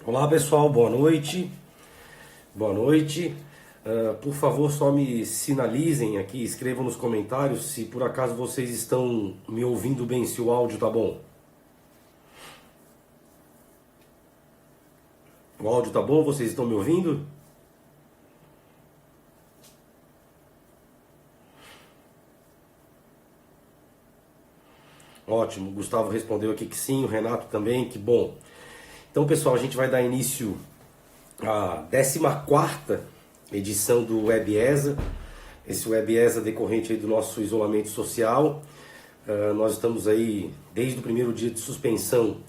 Olá pessoal, boa noite. Boa noite. Por favor, só me sinalizem aqui, escrevam nos comentários se por acaso vocês estão me ouvindo bem, se o áudio tá bom. O áudio tá bom? Vocês estão me ouvindo? Ótimo, o Gustavo respondeu aqui que sim, o Renato também, que bom. Então pessoal, a gente vai dar início à 14ª edição do WebESA. Esse WebESA decorrente aí do nosso isolamento social. Nós estamos aí, desde o primeiro dia de suspensão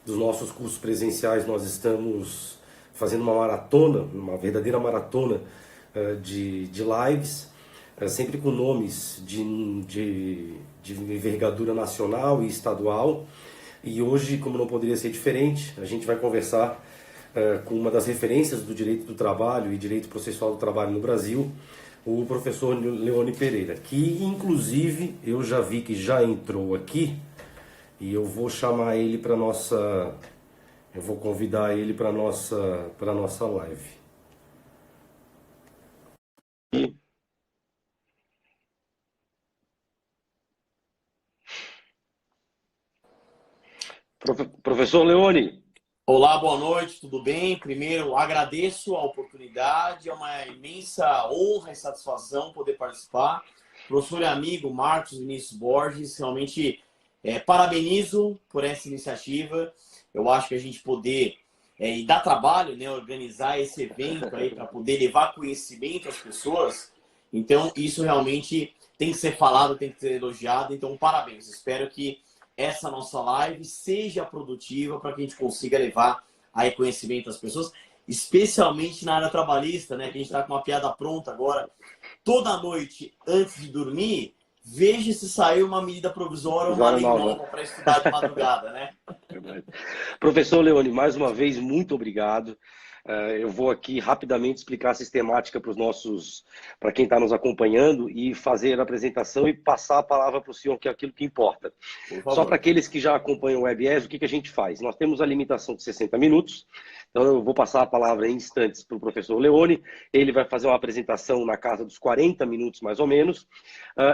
dos nossos cursos presenciais, nós estamos fazendo uma maratona, uma verdadeira maratona de lives, sempre com nomes de envergadura nacional e estadual. E hoje, como não poderia ser diferente, a gente vai conversar com uma das referências do direito do trabalho e direito processual do trabalho no Brasil, o professor Leone Pereira, que inclusive eu já vi que já entrou aqui e eu vou chamar ele para nossa, eu vou convidar ele para nossa live. Professor Leone. Olá, boa noite, tudo bem? Primeiro, agradeço a oportunidade, é uma imensa honra e satisfação poder participar. Professor e amigo Marcos Vinícius Borges, realmente parabenizo por essa iniciativa. Eu acho que a gente poder, e dar trabalho, né, organizar esse evento aí para poder levar conhecimento às pessoas, então isso realmente tem que ser falado, tem que ser elogiado, então parabéns. Espero que essa nossa live seja produtiva para que a gente consiga levar aí conhecimento às pessoas, especialmente na área trabalhista, né? Que a gente está com uma piada pronta agora. Toda noite, antes de dormir, veja se saiu uma medida provisória ou uma lei nova para estudar de madrugada, né? Professor Leone, mais uma vez, muito obrigado. Eu vou aqui rapidamente explicar a sistemática para quem está nos acompanhando e fazer a apresentação e passar a palavra para o senhor, que é aquilo que importa. Só para aqueles que já acompanham o WebES, o que a gente faz? Nós temos a limitação de 60 minutos, então eu vou passar a palavra em instantes para o professor Leone, ele vai fazer uma apresentação na casa dos 40 minutos mais ou menos,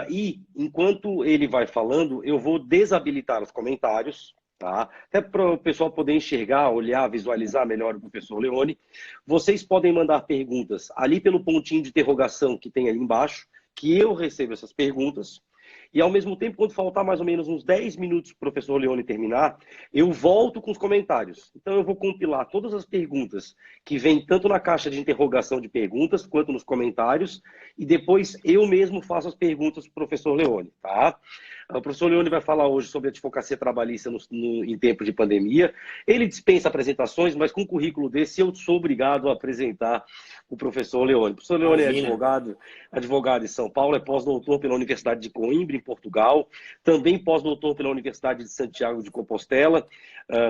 e enquanto ele vai falando, eu vou desabilitar os comentários, tá? Até para o pessoal poder enxergar, olhar, visualizar melhor o professor Leone. Vocês podem mandar perguntas ali pelo pontinho de interrogação que tem ali embaixo, que eu recebo essas perguntas. E ao mesmo tempo, quando faltar mais ou menos uns 10 minutos para o professor Leone terminar, eu volto com os comentários. Então eu vou compilar todas as perguntas que vêm tanto na caixa de interrogação de perguntas, quanto nos comentários, e depois eu mesmo faço as perguntas para o professor Leone, tá? O professor Leone vai falar hoje sobre advocacia trabalhista em tempo de pandemia. Ele dispensa apresentações, mas com um currículo desse eu sou obrigado a apresentar o professor Leone. O professor Leone é advogado em São Paulo, é pós-doutor pela Universidade de Coimbra, em Portugal, também pós-doutor pela Universidade de Santiago de Compostela,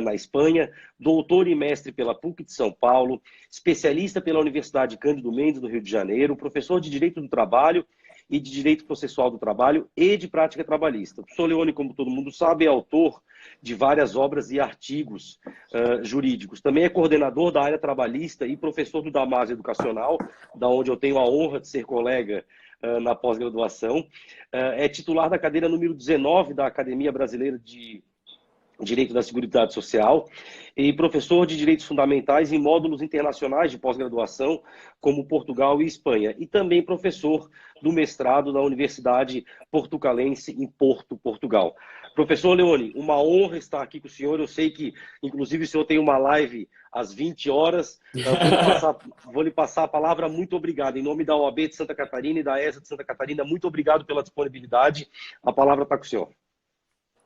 na Espanha, doutor e mestre pela PUC de São Paulo, especialista pela Universidade Cândido Mendes, do Rio de Janeiro, professor de Direito do Trabalho e de Direito Processual do Trabalho e de Prática Trabalhista. O professor Leone, como todo mundo sabe, é autor de várias obras e artigos jurídicos. Também é coordenador da área trabalhista e professor do Damásio Educacional, da onde eu tenho a honra de ser colega na pós-graduação. É titular da cadeira número 19 da Academia Brasileira de Direito da Seguridade Social e professor de Direitos Fundamentais em módulos internacionais de pós-graduação, como Portugal e Espanha, e também professor do mestrado da Universidade Portucalense em Porto, Portugal. Professor Leone, uma honra estar aqui com o senhor. Eu sei que, inclusive, o senhor tem uma live às 20 horas. Vou lhe passar a palavra. Muito obrigado. Em nome da OAB de Santa Catarina e da ESA de Santa Catarina, muito obrigado pela disponibilidade. A palavra está com o senhor.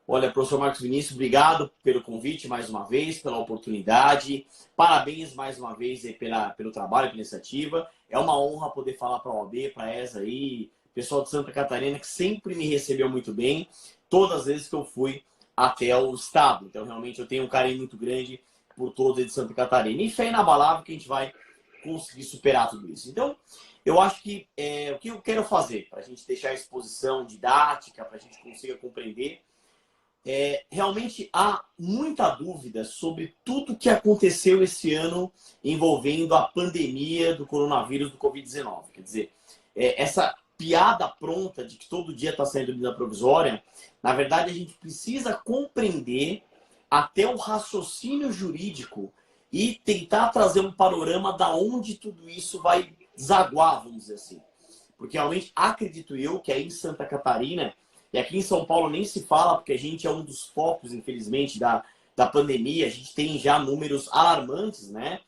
Olha, professor Marcos Vinícius, obrigado pelo convite mais uma vez, pela oportunidade. Parabéns mais uma vez pelo trabalho, pela iniciativa. É uma honra poder falar para a OAB, para a ESA aí, pessoal de Santa Catarina que sempre me recebeu muito bem, todas as vezes que eu fui até o estado. Então, realmente, eu tenho um carinho muito grande por todos de Santa Catarina. E fé inabalável que a gente vai conseguir superar tudo isso. Então, eu acho que o que eu quero fazer para a gente deixar a exposição didática, para a gente consiga compreender, realmente há muita dúvida sobre tudo que aconteceu esse ano envolvendo a pandemia do coronavírus, do Covid-19. Quer dizer, essa piada pronta de que todo dia está saindo medida provisória, na verdade a gente precisa compreender até o raciocínio jurídico e tentar trazer um panorama da onde tudo isso vai desaguar, vamos dizer assim. Porque realmente acredito eu que aí em Santa Catarina, e aqui em São Paulo nem se fala, porque a gente é um dos focos, infelizmente, da pandemia, a gente tem já números alarmantes, né?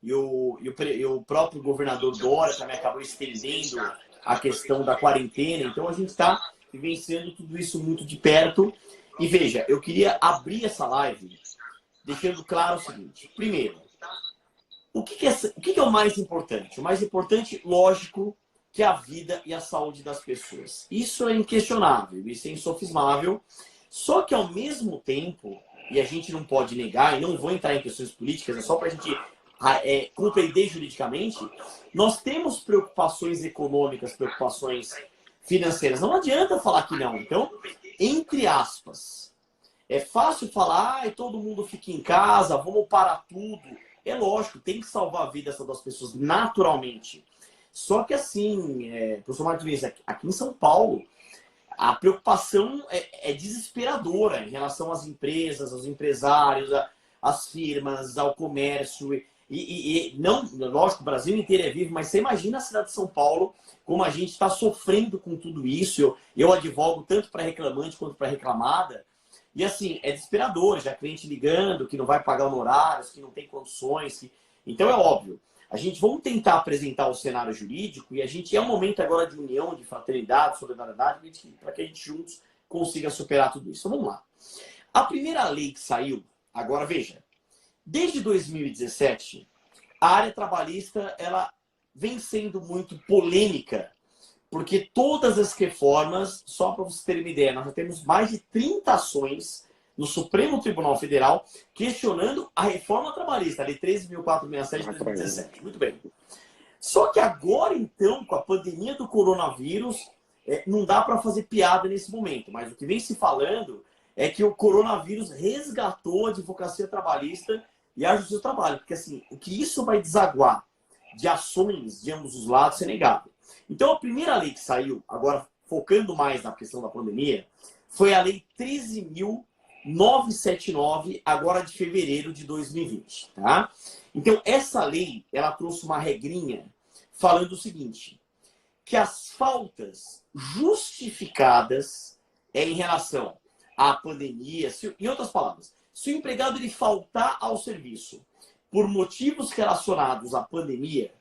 E o próprio governador Dória também acabou estendendo a questão da quarentena, então a gente está vivenciando tudo isso muito de perto. E veja, eu queria abrir essa live deixando claro o seguinte. Primeiro, o que é o mais importante? O mais importante, lógico, que é a vida e a saúde das pessoas. Isso é inquestionável, isso é insofismável. Só que, ao mesmo tempo, e a gente não pode negar, e não vou entrar em questões políticas, é só para a gente compreender juridicamente, nós temos preocupações econômicas, preocupações financeiras. Não adianta falar que não. Então, entre aspas, é fácil falar, todo mundo fica em casa, vamos parar tudo. É lógico, tem que salvar a vida das pessoas naturalmente. Só que assim, professor Martins, aqui em São Paulo, a preocupação é desesperadora em relação às empresas, aos empresários, às firmas, ao comércio. E não, lógico, o Brasil inteiro é vivo, mas você imagina a cidade de São Paulo, como a gente está sofrendo com tudo isso. Eu advogo tanto para reclamante quanto para reclamada. E assim, é desesperador, já cliente ligando que não vai pagar honorários, que não tem condições. Então é óbvio. Vamos tentar apresentar o cenário jurídico e a gente é um momento agora de união, de fraternidade, solidariedade, para que a gente juntos consiga superar tudo isso. Então, vamos lá. A primeira lei que saiu, agora veja, desde 2017, a área trabalhista ela vem sendo muito polêmica, porque todas as reformas, só para vocês terem uma ideia, nós já temos mais de 30 ações no Supremo Tribunal Federal, questionando a reforma trabalhista, a Lei 13.467 de 2017. Muito bem. Só que agora, então, com a pandemia do coronavírus, não dá para fazer piada nesse momento, mas o que vem se falando é que o coronavírus resgatou a advocacia trabalhista e a justiça do trabalho, porque assim, o que isso vai desaguar de ações de ambos os lados é negável. Então, a primeira lei que saiu, agora focando mais na questão da pandemia, foi a Lei 13.979, agora de fevereiro de 2020, tá? Então, essa lei, ela trouxe uma regrinha falando o seguinte, que as faltas justificadas em relação à pandemia, em outras palavras, se o empregado ele faltar ao serviço por motivos relacionados à pandemia,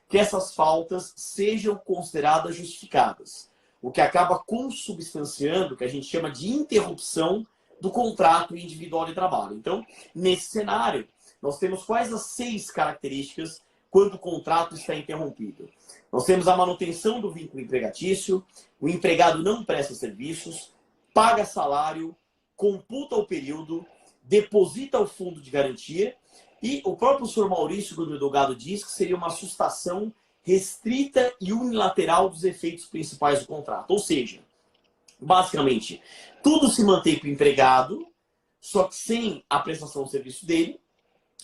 que essas faltas sejam consideradas justificadas, o que acaba consubstanciando o que a gente chama de interrupção do contrato individual de trabalho. Então, nesse cenário, nós temos quais as 6 características quando o contrato está interrompido. Nós temos a manutenção do vínculo empregatício, o empregado não presta serviços, paga salário, computa o período, deposita o fundo de garantia e o próprio senhor Maurício Godinho Delgado diz que seria uma sustação restrita e unilateral dos efeitos principais do contrato. Ou seja, basicamente, tudo se mantém para o empregado, só que sem a prestação do serviço dele,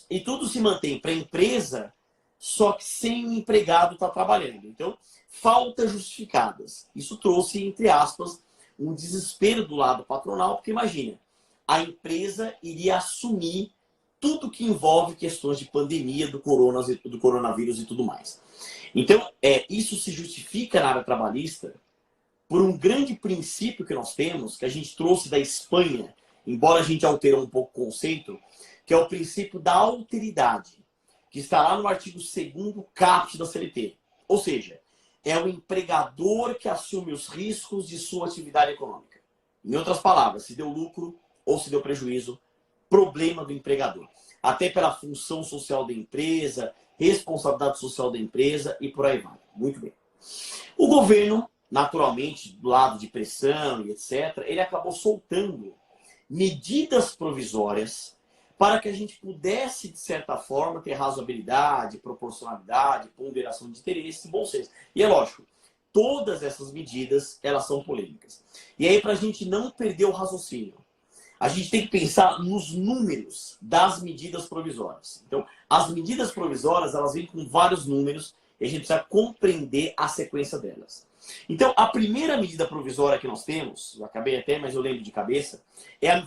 e tudo se mantém para a empresa, só que sem o empregado estar trabalhando. Então, faltas justificadas. Isso trouxe, entre aspas, um desespero do lado patronal, porque imagina, a empresa iria assumir tudo que envolve questões de pandemia, do coronavírus e tudo mais. Então, isso se justifica na área trabalhista por um grande princípio que nós temos, que a gente trouxe da Espanha, embora a gente alterou um pouco o conceito, que é o princípio da alteridade, que está lá no artigo 2º caput da CLT. Ou seja, é o empregador que assume os riscos de sua atividade econômica. Em outras palavras, se deu lucro ou se deu prejuízo, problema do empregador. Até pela função social da empresa, responsabilidade social da empresa e por aí vai. Muito bem. O governo, naturalmente, do lado de pressão e etc., ele acabou soltando medidas provisórias para que a gente pudesse, de certa forma, ter razoabilidade, proporcionalidade, ponderação de interesse e bom senso. E é lógico, todas essas medidas, elas são polêmicas. E aí, para a gente não perder o raciocínio, a gente tem que pensar nos números das medidas provisórias. Então, as medidas provisórias, elas vêm com vários números e a gente precisa compreender a sequência delas. Então, a primeira medida provisória que nós temos, eu acabei até, mas eu lembro de cabeça,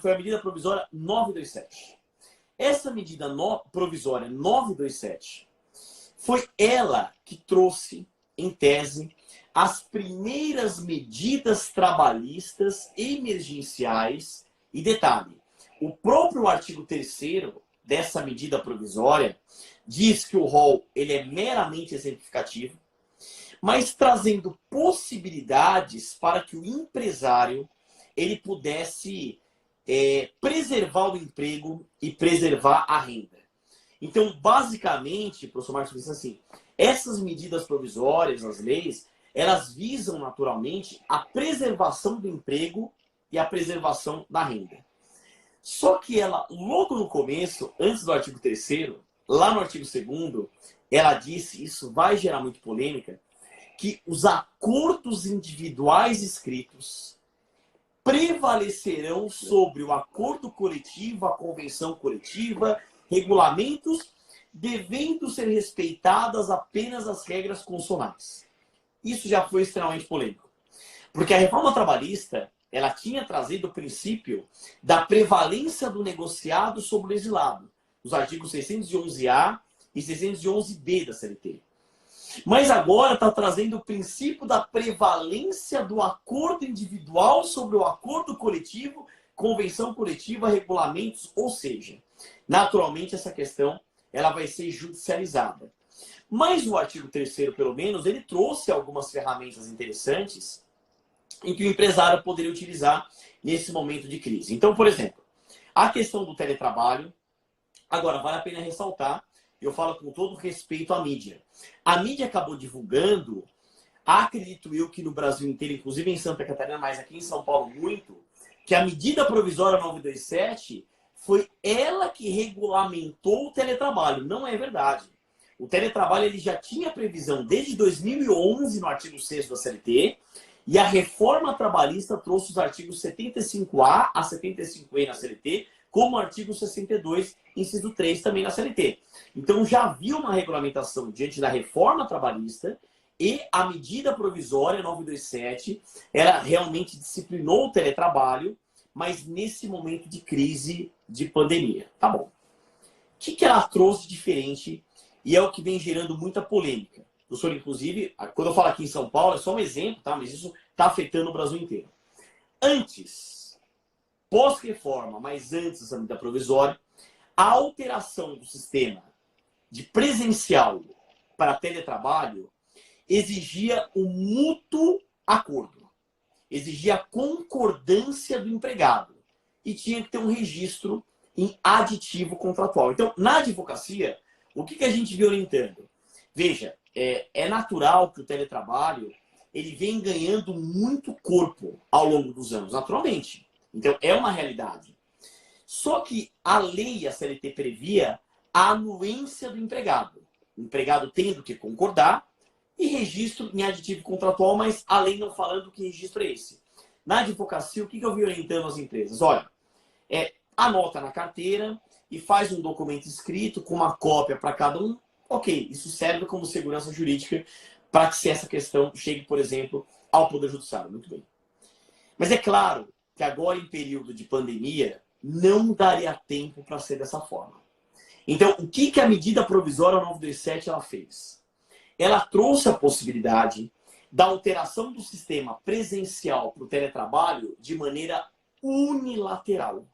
foi a medida provisória 927. Essa medida provisória 927 foi ela que trouxe, em tese, as primeiras medidas trabalhistas emergenciais. E detalhe, o próprio artigo 3º dessa medida provisória diz que o rol ele é meramente exemplificativo, mas trazendo possibilidades para que o empresário ele pudesse preservar o emprego e preservar a renda. Então, basicamente, professor Marcos disse assim, essas medidas provisórias, as leis, elas visam naturalmente a preservação do emprego e a preservação da renda. Só que ela, logo no começo, antes do artigo 3º, lá no artigo 2º, ela disse, isso vai gerar muito polêmica, que os acordos individuais escritos prevalecerão sobre o acordo coletivo, a convenção coletiva, regulamentos, devendo ser respeitadas apenas as regras constitucionais. Isso já foi extremamente polêmico. Porque a reforma trabalhista, ela tinha trazido o princípio da prevalência do negociado sobre o legislado, os artigos 611-A e 611-B da CLT. Mas agora está trazendo o princípio da prevalência do acordo individual sobre o acordo coletivo, convenção coletiva, regulamentos, ou seja, naturalmente essa questão ela vai ser judicializada. Mas o artigo 3º, pelo menos, ele trouxe algumas ferramentas interessantes em que o empresário poderia utilizar nesse momento de crise. Então, por exemplo, a questão do teletrabalho, agora vale a pena ressaltar, eu falo com todo respeito à mídia. A mídia acabou divulgando, acredito eu que no Brasil inteiro, inclusive em Santa Catarina, mas aqui em São Paulo muito, que a medida provisória 927 foi ela que regulamentou o teletrabalho. Não é verdade. O teletrabalho ele já tinha previsão desde 2011 no artigo 6º da CLT, e a reforma trabalhista trouxe os artigos 75A a 75E na CLT, como o artigo 62, inciso 3 também na CLT. Então já havia uma regulamentação diante da reforma trabalhista e a medida provisória 927, ela realmente disciplinou o teletrabalho, mas nesse momento de crise de pandemia. Tá bom. O que ela trouxe de diferente e é o que vem gerando muita polêmica? Professor, inclusive, quando eu falo aqui em São Paulo, é só um exemplo, tá? Mas isso está afetando o Brasil inteiro. Antes, pós-reforma, mas antes da medida provisória, a alteração do sistema de presencial para teletrabalho exigia um mútuo acordo, exigia a concordância do empregado e tinha que ter um registro em aditivo contratual. Então, na advocacia, o que a gente vem orientando? Veja, é natural que o teletrabalho ele vem ganhando muito corpo ao longo dos anos, naturalmente. Então, é uma realidade. Só que a lei, a CLT, previa a anuência do empregado. O empregado tendo que concordar e registro em aditivo contratual, mas a lei não falando que registro é esse. Na advocacia, o que eu vim orientando as empresas? Olha, anota na carteira e faz um documento escrito com uma cópia para cada um. Ok, isso serve como segurança jurídica para que se essa questão chegue, por exemplo, ao Poder Judiciário. Muito bem. Mas é claro que agora, em período de pandemia, não daria tempo para ser dessa forma. Então, o que a medida provisória 927 ela fez? Ela trouxe a possibilidade da alteração do sistema presencial para o teletrabalho de maneira unilateral.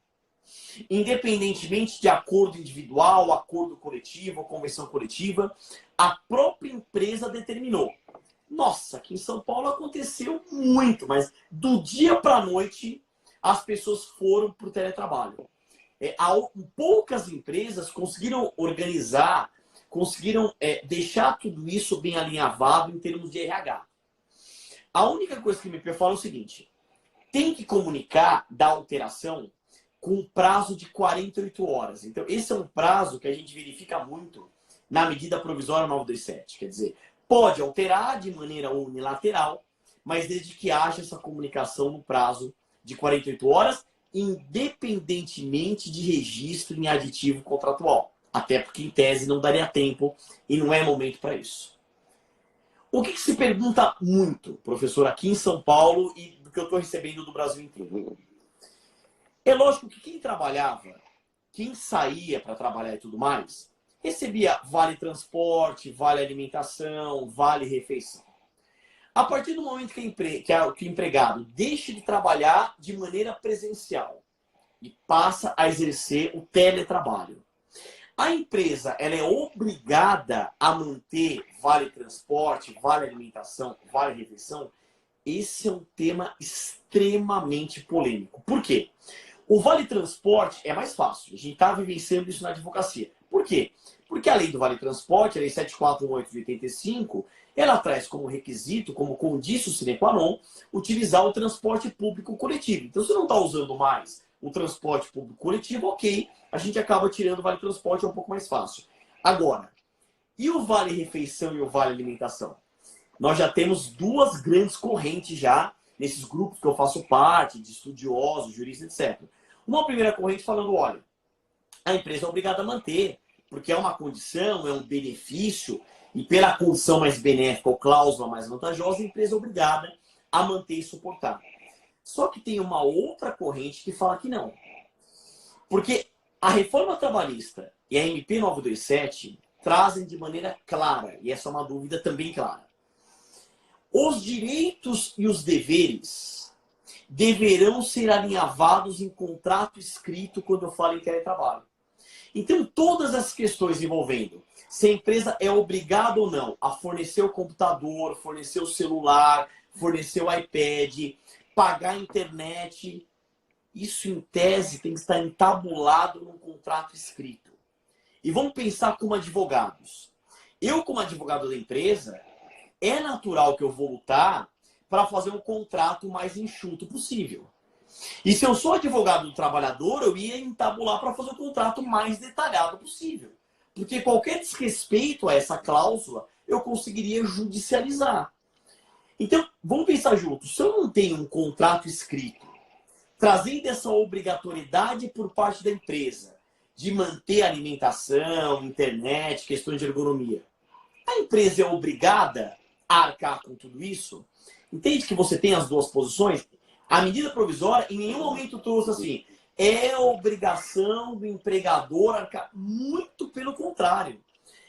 Independentemente de acordo individual, acordo coletivo, convenção coletiva, a própria empresa determinou. Nossa, aqui em São Paulo aconteceu muito, mas do dia para a noite as pessoas foram para o teletrabalho. Poucas empresas conseguiram organizar, conseguiram deixar tudo isso bem alinhavado em termos de RH. A única coisa que me fala é o seguinte, tem que comunicar da alteração com um prazo de 48 horas. Então, esse é um prazo que a gente verifica muito na medida provisória 927. Quer dizer, pode alterar de maneira unilateral, mas desde que haja essa comunicação no prazo de 48 horas independentemente de registro em aditivo contratual. Até porque, em tese, não daria tempo e não é momento para isso. O que se pergunta muito, professor, aqui em São Paulo e do que eu estou recebendo do Brasil inteiro? É lógico que quem trabalhava, quem saía para trabalhar e tudo mais, recebia vale transporte, vale alimentação, vale refeição. A partir do momento que o empregado deixa de trabalhar de maneira presencial e passa a exercer o teletrabalho, a empresa ela é obrigada a manter vale transporte, vale alimentação, vale refeição? Esse é um tema extremamente polêmico. Por quê? O vale transporte é mais fácil. A gente está vivenciando isso na advocacia. Por quê? Porque a lei do vale transporte, a lei 7418 de 85, ela traz como requisito, como condício sine qua non, utilizar o transporte público coletivo. Então, se não está usando mais o transporte público coletivo, ok, a gente acaba tirando o vale transporte, é um pouco mais fácil. Agora, e o vale refeição e o vale alimentação? Nós já temos duas grandes correntes já, nesses grupos que eu faço parte, de estudiosos, juristas, etc. Uma primeira corrente falando, olha, a empresa é obrigada a manter, porque é uma condição, é um benefício, e pela condição mais benéfica ou cláusula mais vantajosa, a empresa é obrigada a manter e suportar. Só que tem uma outra corrente que fala que não. Porque a reforma trabalhista e a MP 927 trazem de maneira clara, e essa é uma dúvida também clara, os direitos e os deveres deverão ser alinhavados em contrato escrito quando eu falo em teletrabalho. Então, todas as questões envolvendo se a empresa é obrigada ou não a fornecer o computador, fornecer o celular, fornecer o iPad, pagar a internet, isso em tese tem que estar entabulado num contrato escrito. E vamos pensar como advogados. Eu, como advogado da empresa, é natural que eu vou lutar para fazer um contrato mais enxuto possível. E se eu sou advogado do trabalhador, eu ia entabular para fazer o contrato mais detalhado possível. Porque qualquer desrespeito a essa cláusula, eu conseguiria judicializar. Então, vamos pensar juntos. Se eu não tenho um contrato escrito, trazendo essa obrigatoriedade por parte da empresa de manter alimentação, internet, questões de ergonomia, a empresa é obrigada a arcar com tudo isso? Entende que você tem as duas posições? A medida provisória em nenhum momento trouxe assim, é obrigação do empregador arcar. Muito pelo contrário.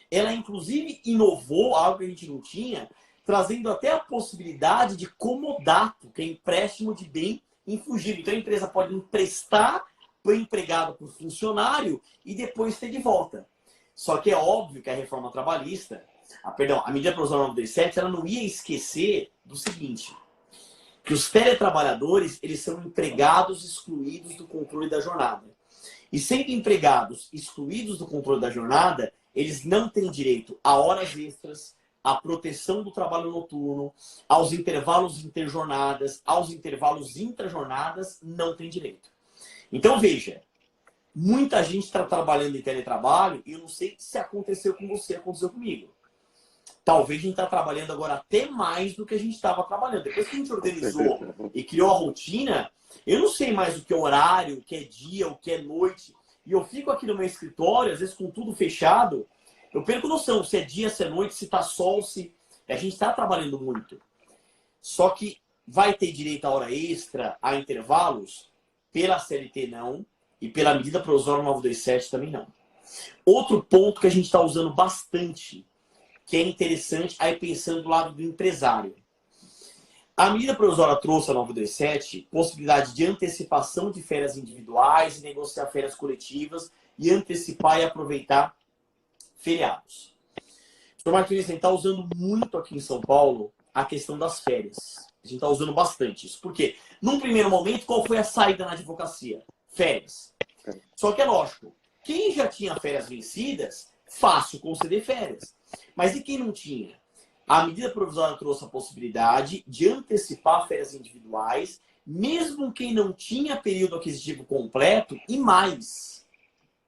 Ela, inclusive, inovou algo que a gente não tinha, trazendo até a possibilidade de comodato, que é empréstimo de bem infungível. Então, a empresa pode emprestar para o empregado, para o funcionário, e depois ter de volta. Só que é óbvio que a reforma trabalhista, a medida provisória 927, ela não ia esquecer do seguinte, que os teletrabalhadores, eles são empregados excluídos do controle da jornada. E sendo empregados excluídos do controle da jornada, eles não têm direito a horas extras, à proteção do trabalho noturno, aos intervalos interjornadas, aos intervalos intrajornadas, não têm direito. Então, veja, muita gente está trabalhando em teletrabalho e eu não sei se aconteceu com você, aconteceu comigo. Talvez a gente está trabalhando agora até mais do que a gente estava trabalhando. Depois que a gente organizou e criou a rotina, eu não sei mais o que é horário, o que é dia, o que é noite. E eu fico aqui no meu escritório, às vezes com tudo fechado, eu perco noção se é dia, se é noite, se está sol, se... A gente está trabalhando muito. Só que vai ter direito a hora extra, a intervalos? Pela CLT não, e pela medida provisória 927 também não. Outro ponto que a gente está usando bastante, que é interessante, aí pensando do lado do empresário. A medida provisória trouxe a 927 possibilidade de antecipação de férias individuais e negociar férias coletivas e antecipar e aproveitar feriados. O Sr. Martins, a gente está usando muito aqui em São Paulo a questão das férias. A gente está usando bastante isso. Por quê? Num primeiro momento, qual foi a saída na advocacia? Férias. Só que é lógico, quem já tinha férias vencidas, fácil conceder férias. Mas e quem não tinha? A medida provisória trouxe a possibilidade de antecipar férias individuais, mesmo quem não tinha período aquisitivo completo e mais.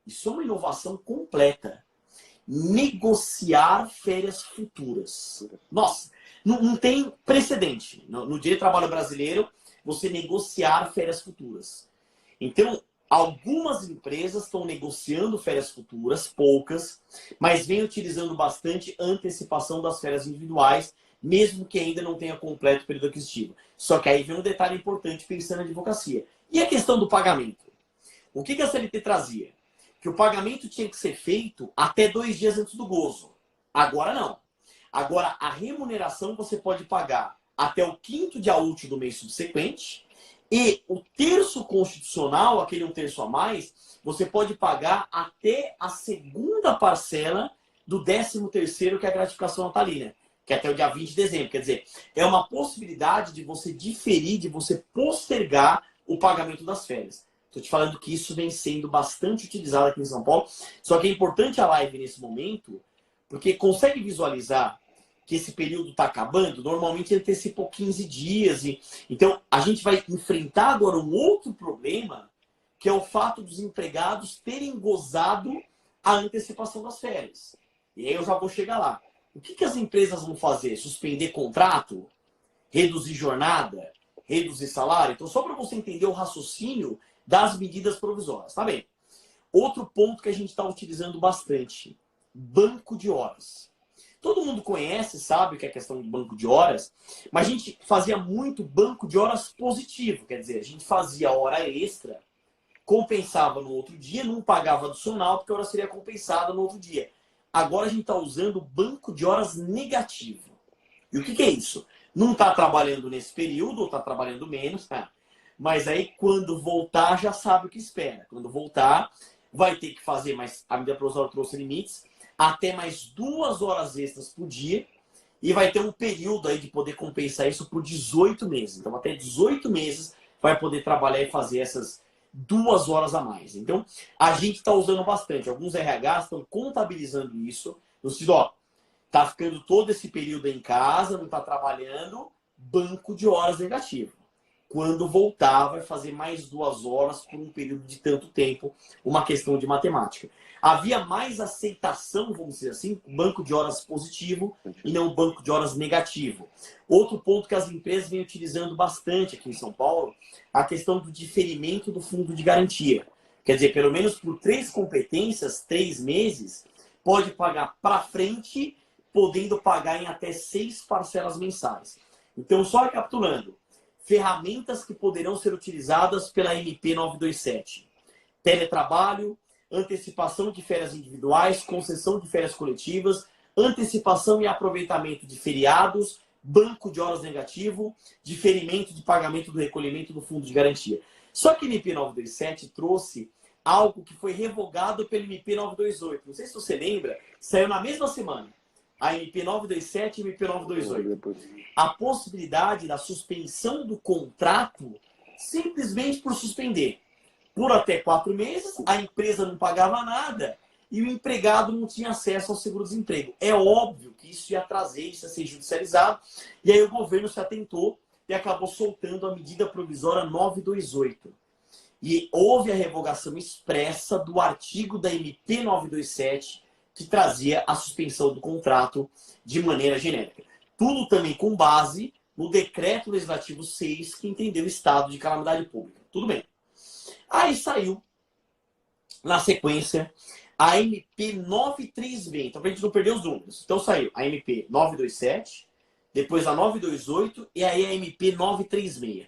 Isso é uma inovação completa. Negociar férias futuras. Nossa, não tem precedente. No direito do trabalho brasileiro, você negociar férias futuras. Então, algumas empresas estão negociando férias futuras, poucas, mas vêm utilizando bastante antecipação das férias individuais, mesmo que ainda não tenha completo o período aquisitivo. Só que aí vem um detalhe importante pensando na advocacia. E a questão do pagamento? O que a CLT trazia? Que o pagamento tinha que ser feito até 2 dias antes do gozo. Agora não. Agora, a remuneração você pode pagar até o 5º dia útil do mês subsequente, e o terço constitucional, aquele 1/3 a mais, você pode pagar até a 2ª parcela do 13º, que é a gratificação natalina, que é até o dia 20 de dezembro. Quer dizer, é uma possibilidade de você diferir, de você postergar o pagamento das férias. Estou te falando que isso vem sendo bastante utilizado aqui em São Paulo. Só que é importante a live nesse momento, porque consegue visualizar que esse período está acabando? Normalmente antecipou 15 dias. Então, a gente vai enfrentar agora um outro problema, que é o fato dos empregados terem gozado a antecipação das férias. E aí eu já vou chegar lá. O que as empresas vão fazer? Suspender contrato? Reduzir jornada? Reduzir salário? Então, só para você entender o raciocínio das medidas provisórias. Tá bem? Outro ponto que a gente está utilizando bastante. Banco de horas. Todo mundo conhece, sabe o que é a questão de banco de horas, mas a gente fazia muito banco de horas positivo. Quer dizer, a gente fazia hora extra, compensava no outro dia, não pagava adicional, porque a hora seria compensada no outro dia. Agora a gente está usando banco de horas negativo. E o que é isso? Não está trabalhando nesse período, ou está trabalhando menos, tá? Mas aí quando voltar já sabe o que espera. Quando voltar, vai ter que fazer, mas a medida provisória trouxe limites, até mais 2 horas extras por dia, e vai ter um período aí de poder compensar isso por 18 meses. Então, até 18 meses vai poder trabalhar e fazer essas 2 horas a mais. Então, a gente está usando bastante. Alguns RH estão contabilizando isso, no sentido, ó, tá ficando todo esse período em casa, não está trabalhando, banco de horas negativo. Quando voltar, vai fazer mais 2 horas por um período de tanto tempo, uma questão de matemática. Havia mais aceitação, vamos dizer assim, banco de horas positivo e não banco de horas negativo. Outro ponto que as empresas vêm utilizando bastante aqui em São Paulo, a questão do diferimento do fundo de garantia. Quer dizer, pelo menos por 3 competências, 3 meses, pode pagar para frente, podendo pagar em até 6 parcelas mensais. Então, só recapitulando, ferramentas que poderão ser utilizadas pela MP 927. Teletrabalho, antecipação de férias individuais, concessão de férias coletivas, antecipação e aproveitamento de feriados, banco de horas negativo, diferimento de pagamento do recolhimento do fundo de garantia. Só que a MP 927 trouxe algo que foi revogado pela MP 928. Não sei se você lembra, saiu na mesma semana. A MP 927 e a MP 928. A possibilidade da suspensão do contrato simplesmente por suspender. Por até 4 meses, a empresa não pagava nada e o empregado não tinha acesso ao seguro-desemprego. É óbvio que isso ia trazer, isso ia ser judicializado, e aí o governo se atentou e acabou soltando a medida provisória 928. E houve a revogação expressa do artigo da MP 927, que trazia a suspensão do contrato de maneira genérica. Tudo também com base no Decreto Legislativo 6, que entendeu o estado de calamidade pública. Tudo bem. Aí saiu, na sequência, a MP 93B. Então, para a gente não perder os números. Então, saiu a MP 927, depois a 928 e aí a MP 936.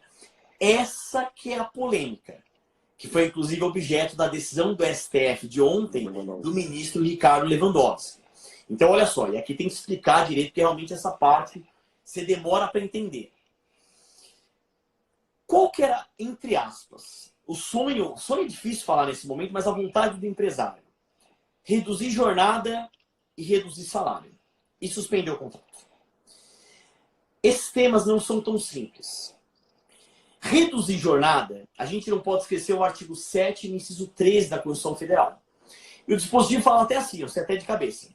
Essa que é a polêmica, que foi, inclusive, objeto da decisão do STF de ontem, do ministro Ricardo Lewandowski. Então, olha só, e aqui tem que explicar direito, porque realmente essa parte você demora para entender. Qual que era, entre aspas, o sonho é difícil falar nesse momento, mas a vontade do empresário? Reduzir jornada e reduzir salário. E suspender o contrato. Esses temas não são tão simples. Reduzir jornada, a gente não pode esquecer o artigo 7, inciso 13 da Constituição Federal. E o dispositivo fala até assim, você até de cabeça.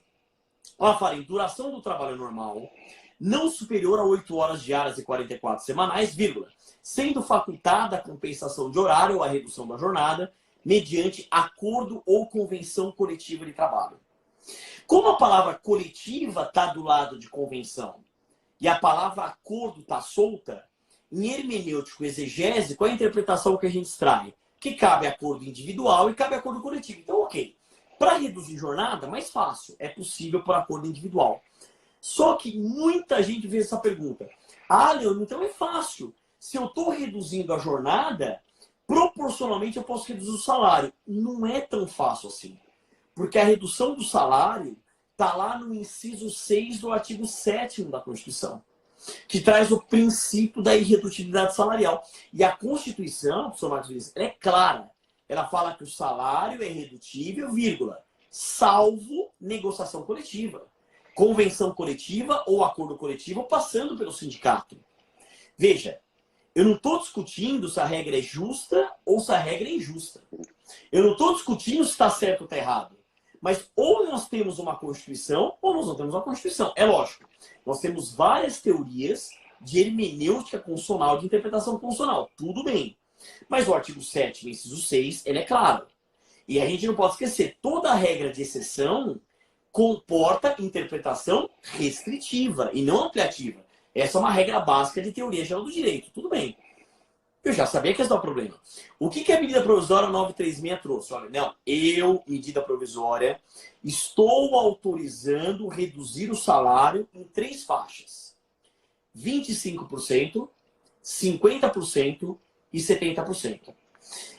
Ela fala em duração do trabalho normal, não superior a 8 horas diárias e 44 semanais, vírgula, sendo facultada a compensação de horário ou a redução da jornada, mediante acordo ou convenção coletiva de trabalho. Como a palavra coletiva está do lado de convenção e a palavra acordo está solta, em hermenêutico exegese, qual é a interpretação que a gente extrai? que cabe acordo individual e cabe acordo coletivo. Então, ok. Para reduzir jornada, mais fácil. É possível por acordo individual. Só que muita gente fez essa pergunta. Ah, Leandro, então é fácil. Se eu estou reduzindo a jornada, proporcionalmente eu posso reduzir o salário. Não é tão fácil assim. Porque a redução do salário está lá no inciso 6 do artigo 7º da Constituição, que traz o princípio da irredutibilidade salarial. E a Constituição, professor Marcos Vinícius, ela é clara. Ela fala que o salário é irredutível, vírgula, salvo negociação coletiva, convenção coletiva ou acordo coletivo passando pelo sindicato. Veja, eu não estou discutindo se a regra é justa ou se a regra é injusta. Eu não estou discutindo se está certo ou está errado. Mas ou nós temos uma Constituição ou nós não temos uma Constituição. É lógico. Nós temos várias teorias de hermenêutica constitucional, de interpretação constitucional. Tudo bem. Mas o artigo 7º, inciso 6, ele é claro. E a gente não pode esquecer, toda regra de exceção comporta interpretação restritiva e não ampliativa. Essa é uma regra básica de teoria geral do direito. Tudo bem. Eu já sabia que esse é o problema. O que a medida provisória 936 trouxe? Olha, não, medida provisória, estou autorizando reduzir o salário em 3 faixas. 25%, 50% e 70%.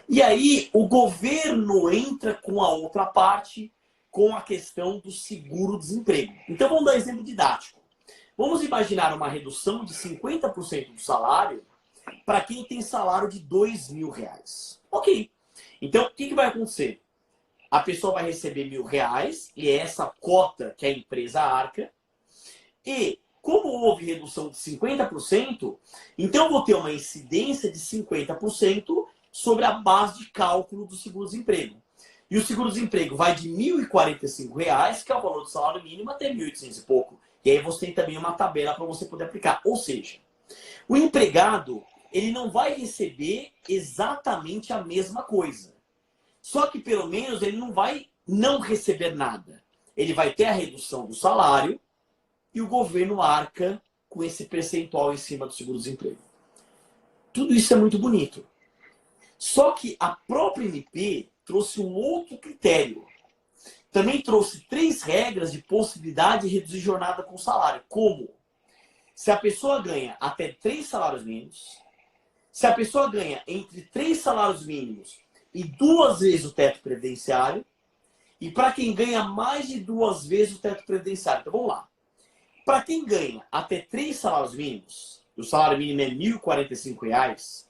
E aí o governo entra com a outra parte, com a questão do seguro-desemprego. Então vamos dar um exemplo didático. Vamos imaginar uma redução de 50% do salário para quem tem salário de R$2.000. Ok. Então, o que vai acontecer? A pessoa vai receber R$1.000, e é essa cota que a empresa arca. E, como houve redução de 50%, então eu vou ter uma incidência de 50% sobre a base de cálculo do seguro-desemprego. E o seguro-desemprego vai de R$1.045, que é o valor do salário mínimo, até R$1.800 e pouco. E aí você tem também uma tabela para você poder aplicar. Ou seja, o empregado, ele não vai receber exatamente a mesma coisa. Só que, pelo menos, ele não vai não receber nada. Ele vai ter a redução do salário e o governo arca com esse percentual em cima do seguro-desemprego. Tudo isso é muito bonito. Só que a própria MP trouxe um outro critério. Também trouxe 3 regras de possibilidade de reduzir jornada com salário. Como? Se a pessoa ganha até 3 salários mínimos, se a pessoa ganha entre 3 salários mínimos e 2 vezes o teto previdenciário, e para quem ganha mais de 2 vezes o teto previdenciário. Então vamos lá. Para quem ganha até 3 salários mínimos, o salário mínimo é R$1.045,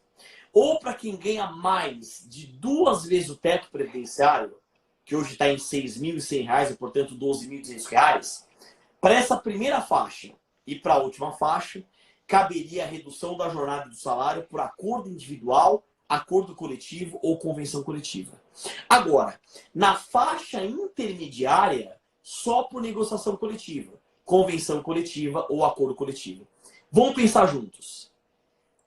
ou para quem ganha mais de 2 vezes o teto previdenciário, que hoje está em R$6.100 e, portanto, R$12.200, para essa primeira faixa e para a última faixa, caberia a redução da jornada do salário por acordo individual, acordo coletivo ou convenção coletiva. Agora, na faixa intermediária, só por negociação coletiva, convenção coletiva ou acordo coletivo. Vamos pensar juntos.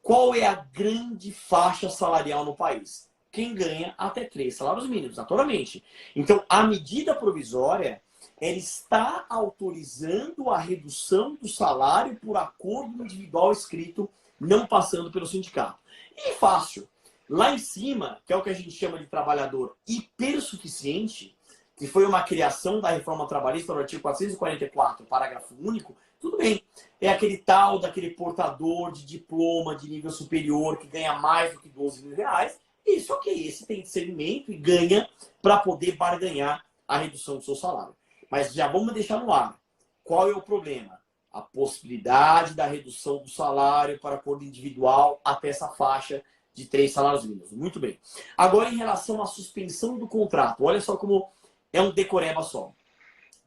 Qual é a grande faixa salarial no país? Quem ganha até 3 salários mínimos, naturalmente. Então, a medida provisória, ela está autorizando a redução do salário por acordo individual escrito, não passando pelo sindicato. E é fácil. Lá em cima, que é o que a gente chama de trabalhador hipersuficiente, que foi uma criação da reforma trabalhista no artigo 444, parágrafo único, tudo bem. É aquele tal daquele portador de diploma de nível superior que ganha mais do que R$12.000. Isso, ok. Esse tem discernimento e ganha para poder barganhar a redução do seu salário. Mas já vamos deixar no ar. Qual é o problema? A possibilidade da redução do salário para acordo individual até essa faixa de 3 salários mínimos. Muito bem. Agora, em relação à suspensão do contrato. Olha só como é um decoreba só.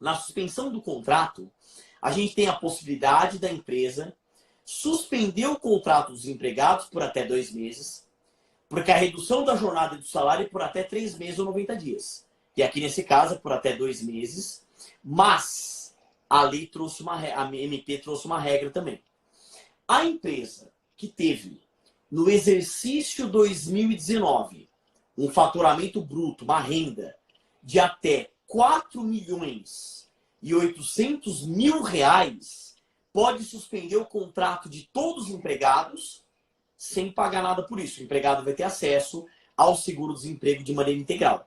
Na suspensão do contrato, a gente tem a possibilidade da empresa suspender o contrato dos empregados por até 2 meses, porque a redução da jornada e do salário é por até 3 meses ou 90 dias. E aqui, nesse caso, é por até 2 meses, mas a lei trouxe a MP trouxe uma regra também. A empresa que teve, no exercício 2019, um faturamento bruto, uma renda de até R$4.800.000, pode suspender o contrato de todos os empregados sem pagar nada por isso. O empregado vai ter acesso ao seguro-desemprego de maneira integral.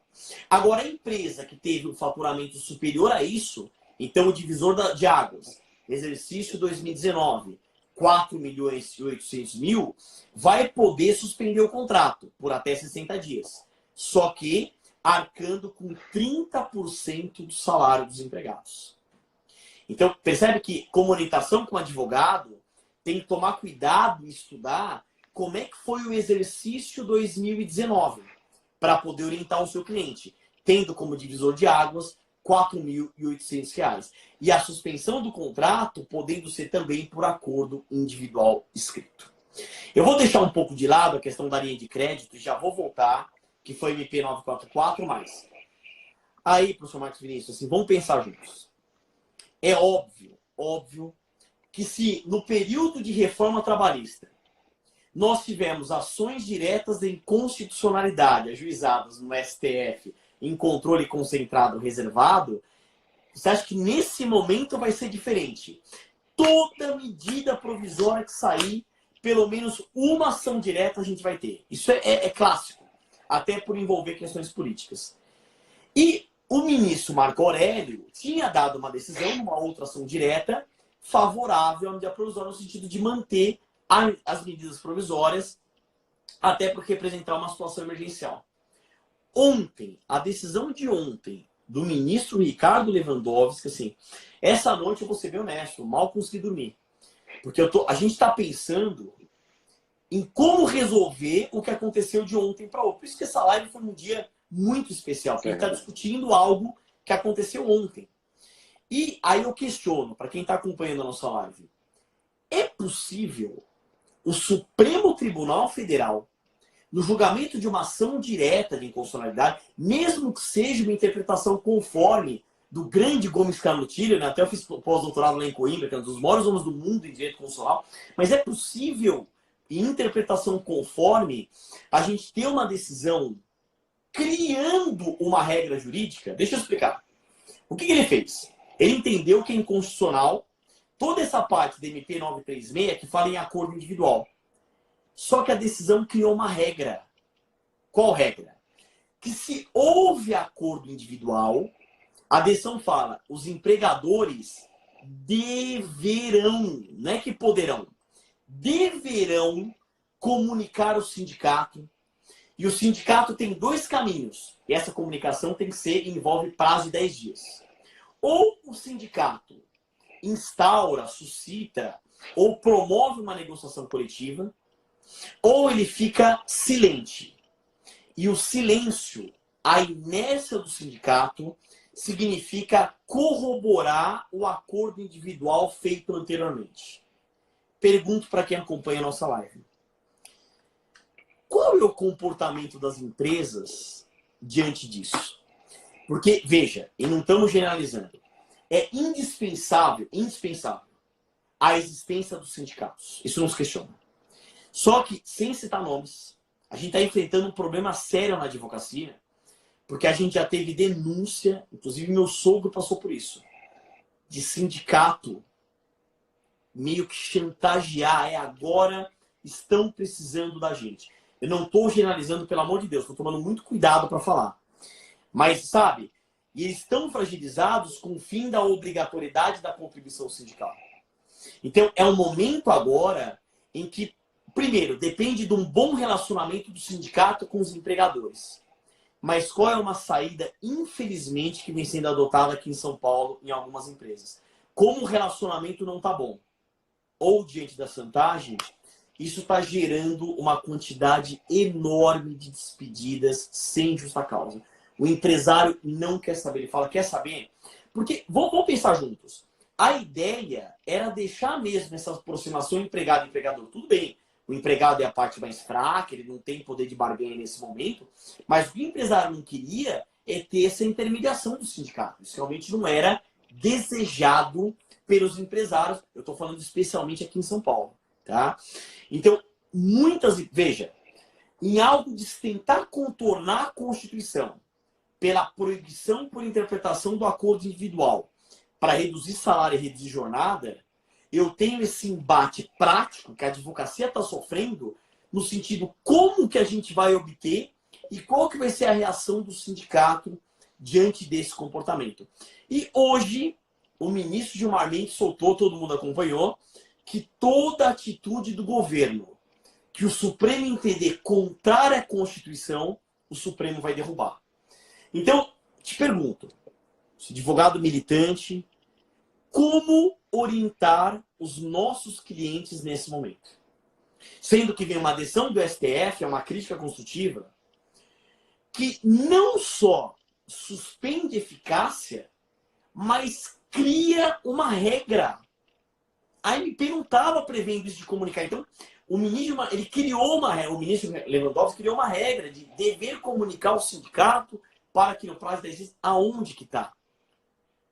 Agora, a empresa que teve um faturamento superior a isso, então o divisor de águas, exercício 2019, 4.800.000, vai poder suspender o contrato por até 60 dias. Só que arcando com 30% do salário dos empregados. Então, percebe que comunicação com o advogado tem que tomar cuidado e estudar como é que foi o exercício 2019 para poder orientar o seu cliente, tendo como divisor de águas R$ 4.800. E a suspensão do contrato podendo ser também por acordo individual escrito. Eu vou deixar um pouco de lado a questão da linha de crédito e já vou voltar, que foi MP 944, mais. Aí, professor Marcos Vinícius, assim, vamos pensar juntos. É óbvio, que se no período de reforma trabalhista nós tivemos ações diretas de inconstitucionalidade ajuizadas no STF em controle concentrado reservado, você acha que nesse momento vai ser diferente? Toda medida provisória que sair, pelo menos uma ação direta a gente vai ter. Isso é clássico, até por envolver questões políticas. E o ministro Marco Aurélio tinha dado uma decisão, uma outra ação direta, favorável à medida provisória, no sentido de manter as medidas provisórias, até porque representar uma situação emergencial. Ontem, a decisão de ontem, do ministro Ricardo Lewandowski, assim, essa noite eu vou ser bem honesto, mal consegui dormir. Porque a gente está pensando em como resolver o que aconteceu de ontem para hoje. Por isso que essa live foi um dia muito especial, porque a gente está discutindo algo que aconteceu ontem. E aí eu questiono, para quem está acompanhando a nossa live, é possível o Supremo Tribunal Federal, no julgamento de uma ação direta de inconstitucionalidade, mesmo que seja uma interpretação conforme do grande Gomes Canutilho, né? Até eu fiz pós-doutorado lá em Coimbra, que é um dos maiores homens do mundo em direito constitucional, mas é possível, em interpretação conforme, a gente ter uma decisão criando uma regra jurídica? Deixa eu explicar. O que ele fez? Ele entendeu que é inconstitucional toda essa parte da MP 936 que fala em acordo individual. Só que a decisão criou uma regra. Qual regra? Que se houve acordo individual, a decisão fala, os empregadores deverão, não é que poderão, deverão comunicar ao sindicato. E o sindicato tem dois caminhos. E essa comunicação tem que ser, envolve prazo de 10 dias. Ou o sindicato instaura, suscita ou promove uma negociação coletiva, ou ele fica silente. E o silêncio, a inércia do sindicato, significa corroborar o acordo individual feito anteriormente. Pergunto para quem acompanha a nossa live. Qual é o comportamento das empresas diante disso? Porque, veja, e não estamos generalizando, é indispensável a existência dos sindicatos. Isso não se questiona. Só que, sem citar nomes, a gente está enfrentando um problema sério na advocacia, porque a gente já teve denúncia, inclusive meu sogro passou por isso, de sindicato meio que chantagear, agora estão precisando da gente. Eu não estou generalizando, pelo amor de Deus, estou tomando muito cuidado para falar. Mas, sabe, e eles estão fragilizados com o fim da obrigatoriedade da contribuição sindical. Então, é um momento agora em que, primeiro, depende de um bom relacionamento do sindicato com os empregadores. Mas qual é uma saída, infelizmente, que vem sendo adotada aqui em São Paulo, em algumas empresas? Como o relacionamento não está bom, ou diante da chantagem, isso está gerando uma quantidade enorme de despedidas sem justa causa. O empresário não quer saber. Ele fala, quer saber? Porque, vamos pensar juntos. A ideia era deixar mesmo essa aproximação empregado-empregador. Tudo bem, o empregado é a parte mais fraca, ele não tem poder de barganha nesse momento, mas o que o empresário não queria é ter essa intermediação do sindicato. Isso realmente não era desejado pelos empresários. Eu estou falando especialmente aqui em São Paulo. Tá? Então, veja, em algo de tentar contornar a Constituição pela proibição por interpretação do acordo individual para reduzir salário e reduzir jornada, eu tenho esse embate prático que a advocacia está sofrendo no sentido como que a gente vai obter E qual que vai ser a reação do sindicato diante desse comportamento? E hoje, o ministro Gilmar Mendes soltou, todo mundo acompanhou, que toda atitude do governo que o Supremo entender contrária à Constituição, o Supremo vai derrubar. Então, te pergunto, advogado militante, como orientar os nossos clientes nesse momento? Sendo que vem uma decisão do STF, é uma crítica construtiva, que não só suspende eficácia, mas cria uma regra. A MP não estava prevendo isso de comunicar. Então, o ministro, ele criou uma regra, o ministro Lewandowski criou uma regra de dever comunicar ao sindicato para que no prazo de 10 dias, aonde que está?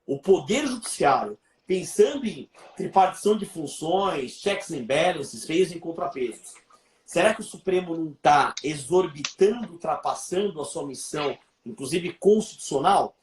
O Poder Judiciário, pensando em tripartição de funções, checks and balances, feios em contrapesos, será que o Supremo não está exorbitando, ultrapassando a sua missão, inclusive constitucional?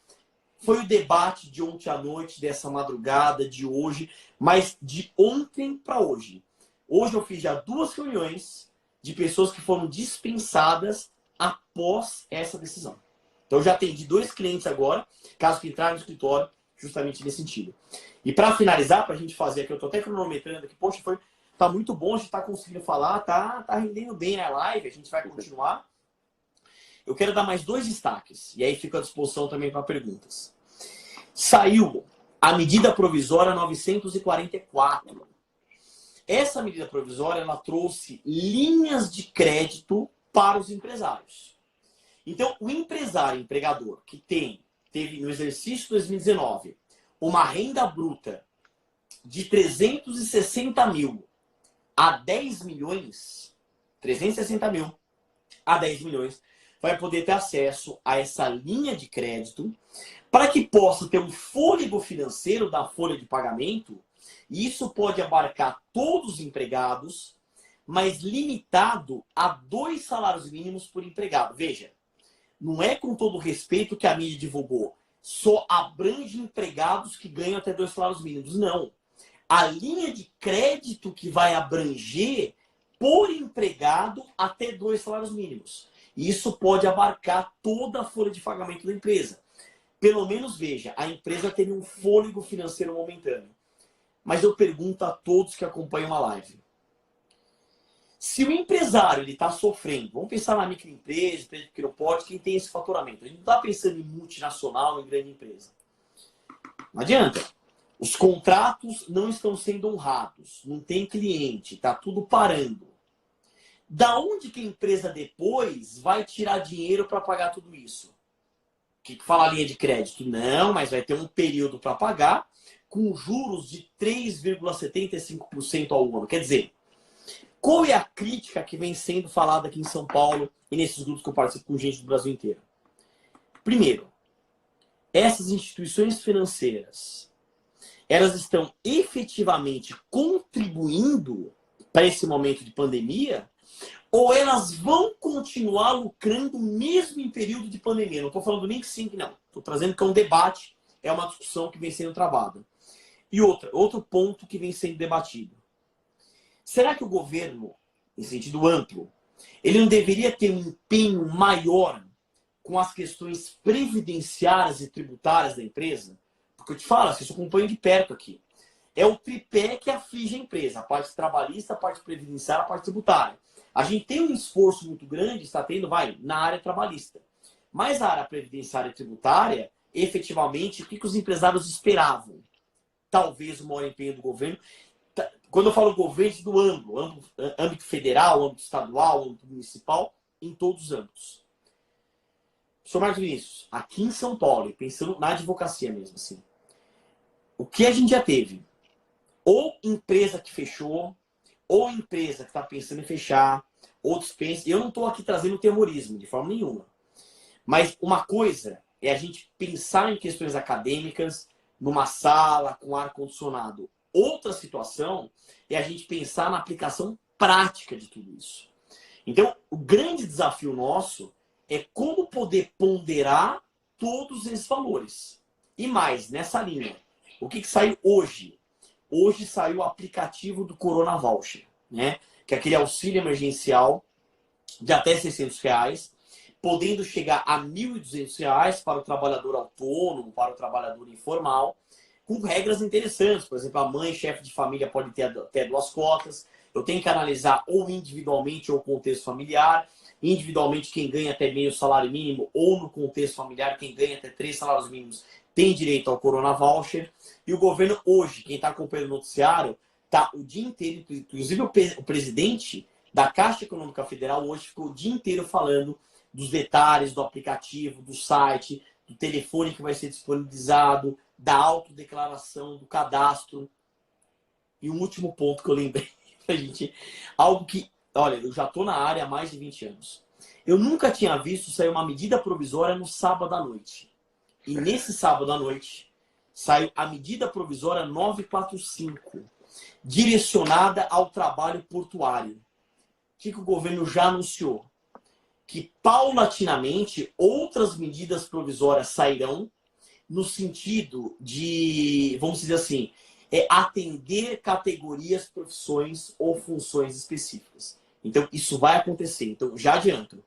Foi o debate de ontem à noite, dessa madrugada, de hoje, mas de ontem para hoje. Hoje eu fiz já 2 reuniões de pessoas que foram dispensadas após essa decisão. Então eu já atendi 2 clientes agora, caso que entraram no escritório, justamente nesse sentido. E para finalizar, para a gente fazer aqui, eu estou até cronometrando aqui, poxa, tá muito bom, a gente está conseguindo falar, tá rendendo bem a live, a gente vai continuar. Eu quero dar mais 2 destaques, e aí fico à disposição também para perguntas. Saiu a medida provisória 944. Essa medida provisória, ela trouxe linhas de crédito para os empresários. Então, o empresário, empregador, que teve no exercício 2019 uma renda bruta de 360 mil a 10 milhões, 360 mil a 10 milhões, vai poder ter acesso a essa linha de crédito para que possa ter um fôlego financeiro da folha de pagamento. E isso pode abarcar todos os empregados, mas limitado a 2 salários mínimos por empregado. Veja, não é com todo o respeito que a mídia divulgou, só abrange empregados que ganham até 2 salários mínimos. Não. A linha de crédito que vai abranger por empregado até 2 salários mínimos. E isso pode abarcar toda a folha de pagamento da empresa. Pelo menos, veja, a empresa tem um fôlego financeiro momentâneo. Mas eu pergunto a todos que acompanham a live. Se o empresário está sofrendo, vamos pensar na microempresa, empresa de pequeno porte, quem tem esse faturamento. A gente não está pensando em multinacional, em grande empresa. Não adianta. Os contratos não estão sendo honrados. Não tem cliente, está tudo parando. Da onde que a empresa depois vai tirar dinheiro para pagar tudo isso? O que fala a linha de crédito? Não, mas vai ter um período para pagar com juros de 3,75% ao ano. Quer dizer, qual é a crítica que vem sendo falada aqui em São Paulo e nesses grupos que eu participo com gente do Brasil inteiro? Primeiro, essas instituições financeiras, elas estão efetivamente contribuindo para esse momento de pandemia ou elas vão continuar lucrando mesmo em período de pandemia? Não estou falando nem que sim, que não. Estou trazendo que é um debate, é uma discussão que vem sendo travada. E outro ponto que vem sendo debatido. Será que o governo, em sentido amplo, ele não deveria ter um empenho maior com as questões previdenciárias e tributárias da empresa? Porque eu te falo, assim, eu acompanho de perto aqui. É o tripé que aflige a empresa. A parte trabalhista, a parte previdenciária, a parte tributária. A gente tem um esforço muito grande, está tendo, na área trabalhista. Mas a área previdenciária e tributária, efetivamente, o que os empresários esperavam? Talvez o maior empenho do governo. Quando eu falo governo, do âmbito federal, âmbito estadual, âmbito municipal, em todos os âmbitos. Sr. Marcos Vinícius, aqui em São Paulo, pensando na advocacia mesmo, assim, o que a gente já teve? Ou empresa que fechou, ou empresa que está pensando em fechar, ou dispensa. Eu não estou aqui trazendo terrorismo, de forma nenhuma. Mas uma coisa é a gente pensar em questões acadêmicas, numa sala com ar-condicionado. Outra situação é a gente pensar na aplicação prática de tudo isso. Então, o grande desafio nosso é como poder ponderar todos esses valores. E mais, nessa linha, o que saiu hoje? Hoje saiu o aplicativo do Corona Voucher, né? Que é aquele auxílio emergencial de até R$600, podendo chegar a R$ 1.200 para o trabalhador autônomo, para o trabalhador informal, com regras interessantes. Por exemplo, a mãe, chefe de família, pode ter até 2 cotas. Eu tenho que analisar ou individualmente ou contexto familiar. Individualmente, quem ganha até meio salário mínimo, ou no contexto familiar, quem ganha até 3 salários mínimos, tem direito ao Corona Voucher. E o governo hoje, quem está acompanhando o noticiário, está o dia inteiro, inclusive o presidente da Caixa Econômica Federal hoje ficou o dia inteiro falando dos detalhes do aplicativo, do site, do telefone que vai ser disponibilizado, da autodeclaração, do cadastro. E um último ponto que eu lembrei, gente, algo que, olha, eu já estou na área há mais de 20 anos. Eu nunca tinha visto sair uma medida provisória no sábado à noite. E nesse sábado à noite, saiu a medida provisória 945, direcionada ao trabalho portuário. O que o governo já anunciou? Que paulatinamente outras medidas provisórias sairão no sentido de, vamos dizer assim, atender categorias, profissões ou funções específicas. Então, isso vai acontecer. Então, já adianto.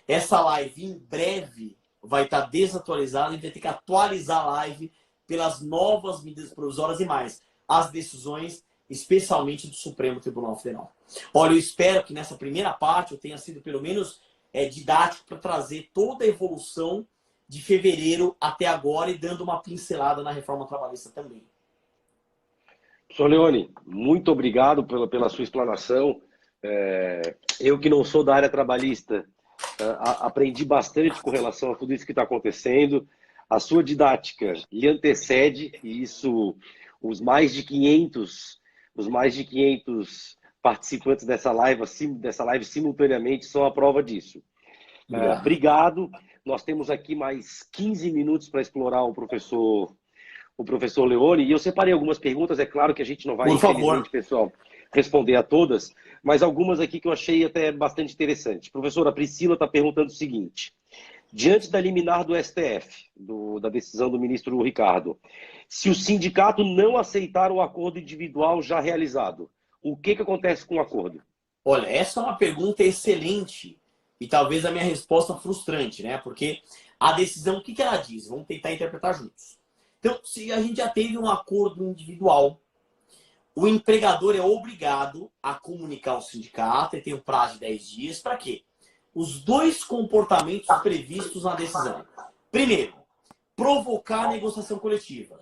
Essa live, em breve, vai estar desatualizada. A gente vai ter que atualizar a live pelas novas medidas provisórias e mais as decisões, especialmente do Supremo Tribunal Federal. Olha, eu espero que nessa primeira parte eu tenha sido, pelo menos, didático para trazer toda a evolução de fevereiro até agora e dando uma pincelada na reforma trabalhista também. Professor Leone, muito obrigado pela sua explanação. Eu que não sou da área trabalhista, aprendi bastante com relação a tudo isso que está acontecendo. A sua didática lhe antecede, e isso, os mais de 500 participantes dessa live simultaneamente são a prova disso. Obrigado. Nós temos aqui mais 15 minutos para explorar o professor Leone, e eu separei algumas perguntas. É claro que a gente não vai, infelizmente, pessoal, responder a todas, mas algumas aqui que eu achei até bastante interessante. Professora, a Priscila está perguntando o seguinte: diante da liminar do STF, da decisão do ministro Ricardo, se o sindicato não aceitar o acordo individual já realizado, o que acontece com o acordo? Olha, essa é uma pergunta excelente e talvez a minha resposta frustrante, né? Porque a decisão, o que ela diz? Vamos tentar interpretar juntos. Então, se a gente já teve um acordo individual, o empregador é obrigado a comunicar ao sindicato e tem um prazo de 10 dias. Para quê? Os 2 comportamentos previstos na decisão. Primeiro, provocar a negociação coletiva.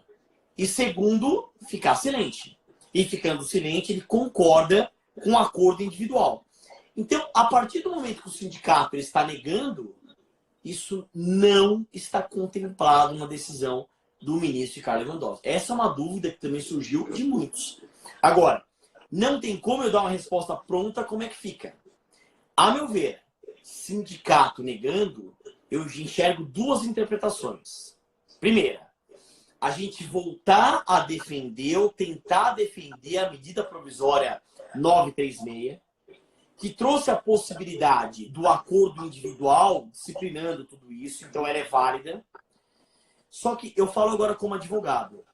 E segundo, ficar silente. E ficando silente, ele concorda com o acordo individual. Então, a partir do momento que o sindicato está negando, isso não está contemplado na decisão do ministro Ricardo Lewandowski. Essa é uma dúvida que também surgiu de muitos. Agora, não tem como eu dar uma resposta pronta, como é que fica? A meu ver, sindicato negando, eu enxergo 2 interpretações. Primeira, a gente voltar a defender ou tentar defender a medida provisória 936, que trouxe a possibilidade do acordo individual, disciplinando tudo isso, então ela é válida. Só que eu falo agora como advogado.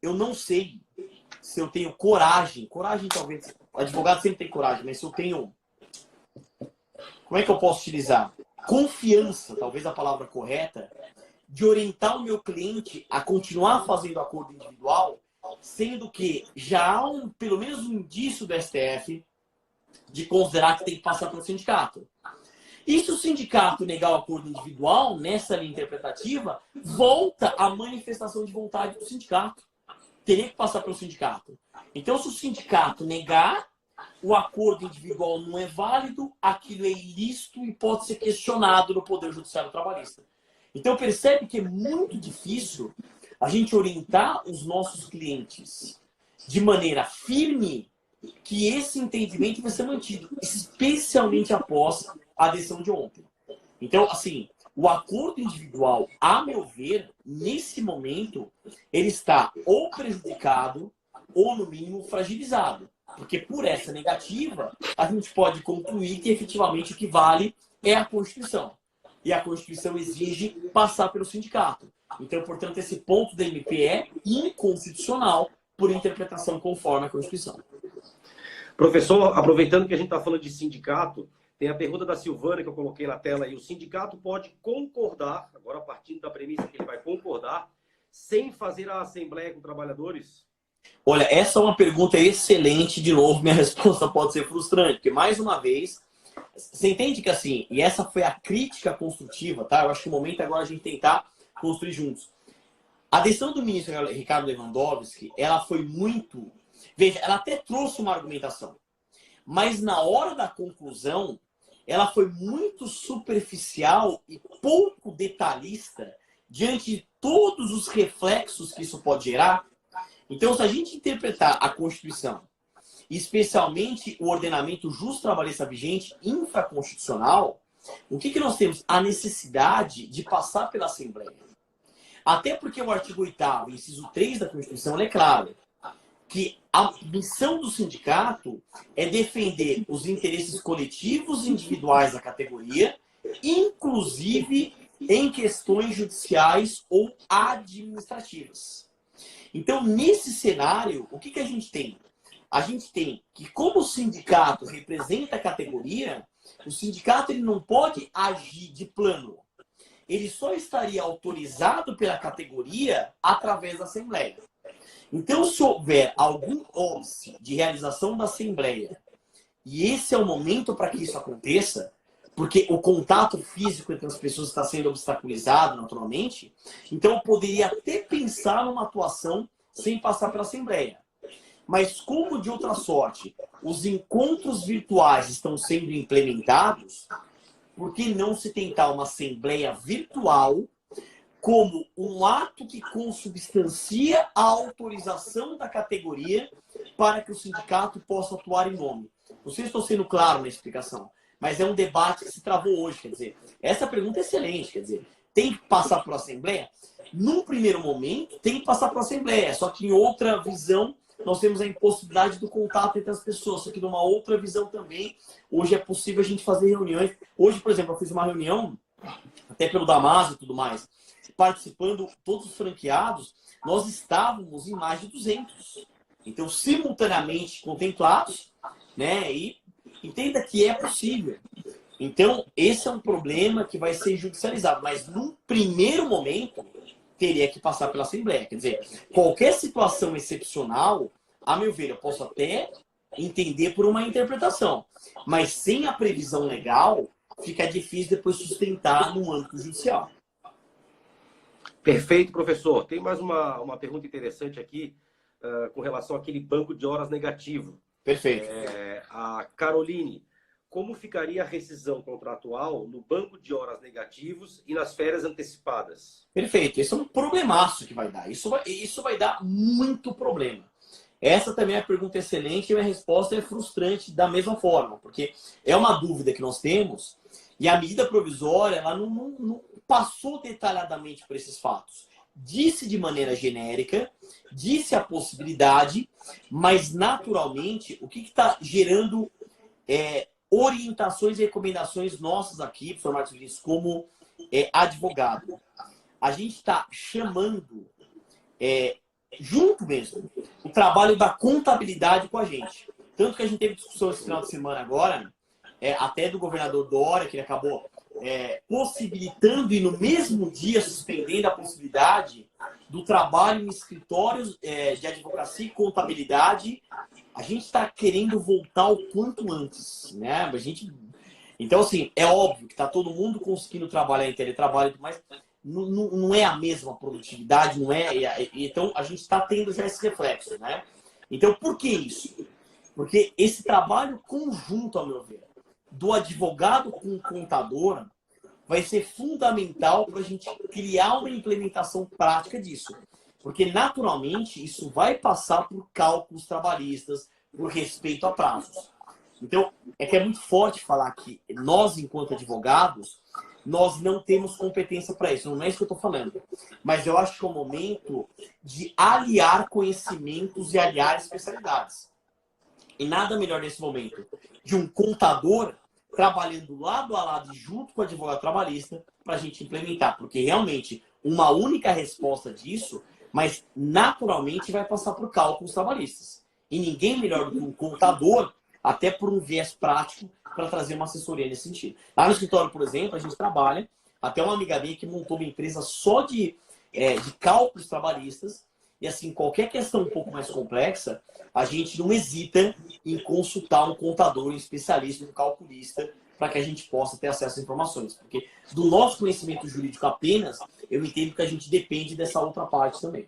Eu não sei se eu tenho coragem talvez, o advogado sempre tem coragem, mas se eu tenho, como é que eu posso utilizar? Confiança, talvez a palavra correta, de orientar o meu cliente a continuar fazendo acordo individual, sendo que já há pelo menos um indício do STF de considerar que tem que passar pelo sindicato. E se o sindicato negar o acordo individual, nessa linha interpretativa, volta a manifestação de vontade do sindicato. Teria que passar pelo sindicato. Então, se o sindicato negar, o acordo individual não é válido, aquilo é ilícito e pode ser questionado no Poder Judiciário Trabalhista. Então, percebe que é muito difícil a gente orientar os nossos clientes de maneira firme que esse entendimento vai ser mantido, especialmente após a decisão de ontem. Então, assim, o acordo individual, a meu ver, nesse momento, ele está ou prejudicado ou, no mínimo, fragilizado. Porque por essa negativa, a gente pode concluir que efetivamente o que vale é a Constituição. E a Constituição exige passar pelo sindicato. Então, portanto, esse ponto da MP é inconstitucional por interpretação conforme a Constituição. Professor, aproveitando que a gente está falando de sindicato, Tem a pergunta da Silvana que eu coloquei na tela aí. O sindicato pode concordar, agora partindo da premissa que ele vai concordar, sem fazer a assembleia com trabalhadores? Olha, essa é uma pergunta excelente. De novo, minha resposta pode ser frustrante, porque, mais uma vez, você entende que assim, e essa foi a crítica construtiva, tá? Eu acho que o momento agora é a gente tentar construir juntos. A decisão do ministro Ricardo Lewandowski, ela foi muito... Veja, ela até trouxe uma argumentação, mas na hora da conclusão, ela foi muito superficial e pouco detalhista diante de todos os reflexos que isso pode gerar. Então, se a gente interpretar a Constituição, especialmente o ordenamento justo trabalhista vigente infraconstitucional, o que nós temos? A necessidade de passar pela Assembleia. Até porque o artigo 8º, inciso 3 da Constituição, é claro que a missão do sindicato é defender os interesses coletivos e individuais da categoria, inclusive em questões judiciais ou administrativas. Então, nesse cenário, o que a gente tem? A gente tem que, como o sindicato representa a categoria, o sindicato ele não pode agir de plano. Ele só estaria autorizado pela categoria através da Assembleia. Então, se houver algum óbice de realização da Assembleia, e esse é o momento para que isso aconteça, porque o contato físico entre as pessoas está sendo obstaculizado naturalmente, então eu poderia até pensar numa atuação sem passar pela Assembleia. Mas como de outra sorte, os encontros virtuais estão sendo implementados, por que não se tentar uma Assembleia virtual como um ato que consubstancia a autorização da categoria para que o sindicato possa atuar em nome? Não sei se estou sendo claro na explicação, mas é um debate que se travou hoje. Quer dizer, essa pergunta é excelente. Quer dizer, tem que passar por Assembleia? Num primeiro momento, tem que passar por Assembleia. Só que em outra visão, nós temos a impossibilidade do contato entre as pessoas. Só que numa outra visão também, hoje é possível a gente fazer reuniões. Hoje, por exemplo, eu fiz uma reunião, até pelo Damásio e tudo mais, participando todos os franqueados, nós estávamos em mais de 200. Então, simultaneamente contemplados, né? E entenda que é possível. Então, esse é um problema que vai ser judicializado. Mas, num primeiro momento, teria que passar pela Assembleia. Quer dizer, qualquer situação excepcional, a meu ver, eu posso até entender por uma interpretação. Mas, sem a previsão legal, fica difícil depois sustentar no âmbito judicial. Perfeito, professor. Tem mais uma pergunta interessante aqui com relação àquele banco de horas negativo. Perfeito. A Caroline, como ficaria a rescisão contratual no banco de horas negativos e nas férias antecipadas? Perfeito. Esse é um problemaço que vai dar. Isso vai dar muito problema. Essa também é uma pergunta excelente e a resposta é frustrante da mesma forma, porque é uma dúvida que nós temos e a medida provisória ela não passou detalhadamente por esses fatos. Disse de maneira genérica, disse a possibilidade, mas naturalmente o que está gerando orientações e recomendações nossas aqui, professor Marcos Vinícius, como advogado. A gente está chamando, junto mesmo, o trabalho da contabilidade com a gente. Tanto que a gente teve discussão esse final de semana agora, até do governador Dória, que ele acabou possibilitando e no mesmo dia suspendendo a possibilidade do trabalho em escritórios de advocacia e contabilidade. A gente está querendo voltar o quanto antes, né? Então, assim, é óbvio que está todo mundo conseguindo trabalhar em teletrabalho, mas não é a mesma produtividade, não é? Então, a gente está tendo já esse reflexo, né? Então, por que isso? Porque esse trabalho conjunto, ao meu ver, do advogado com o contador vai ser fundamental para a gente criar uma implementação prática disso. Porque, naturalmente, isso vai passar por cálculos trabalhistas, por respeito a prazos. Então, é muito forte falar que nós, enquanto advogados, nós não temos competência para isso. Não é isso que eu estou falando. Mas eu acho que é o momento de aliar conhecimentos e aliar especialidades. E nada melhor nesse momento de um contador trabalhando lado a lado junto com o advogado trabalhista para a gente implementar. Porque realmente uma única resposta disso, mas naturalmente vai passar por cálculos trabalhistas. E ninguém melhor do que um contador até por um viés prático para trazer uma assessoria nesse sentido. Lá no escritório, por exemplo, a gente trabalha, até uma amiga minha que montou uma empresa só de cálculos trabalhistas, e assim, qualquer questão um pouco mais complexa, a gente não hesita em consultar um contador, um especialista, um calculista, para que a gente possa ter acesso às informações. Porque do nosso conhecimento jurídico apenas, eu entendo que a gente depende dessa outra parte também.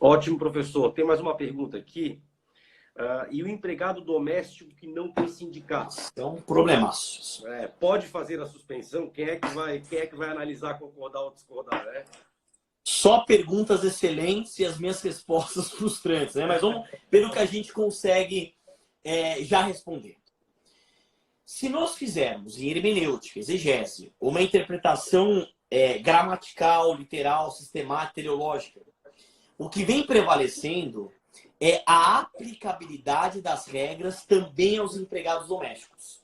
Ótimo, professor. Tem mais uma pergunta aqui. E o empregado doméstico que não tem sindicato? É um problemaço. Pode fazer a suspensão? Quem é que vai analisar, concordar ou discordar, né? Só perguntas excelentes e as minhas respostas frustrantes, né? Mas vamos ver o que a gente consegue já responder. Se nós fizermos em hermenêutica, exegese, uma interpretação gramatical, literal, sistemática, teleológica, o que vem prevalecendo é a aplicabilidade das regras também aos empregados domésticos.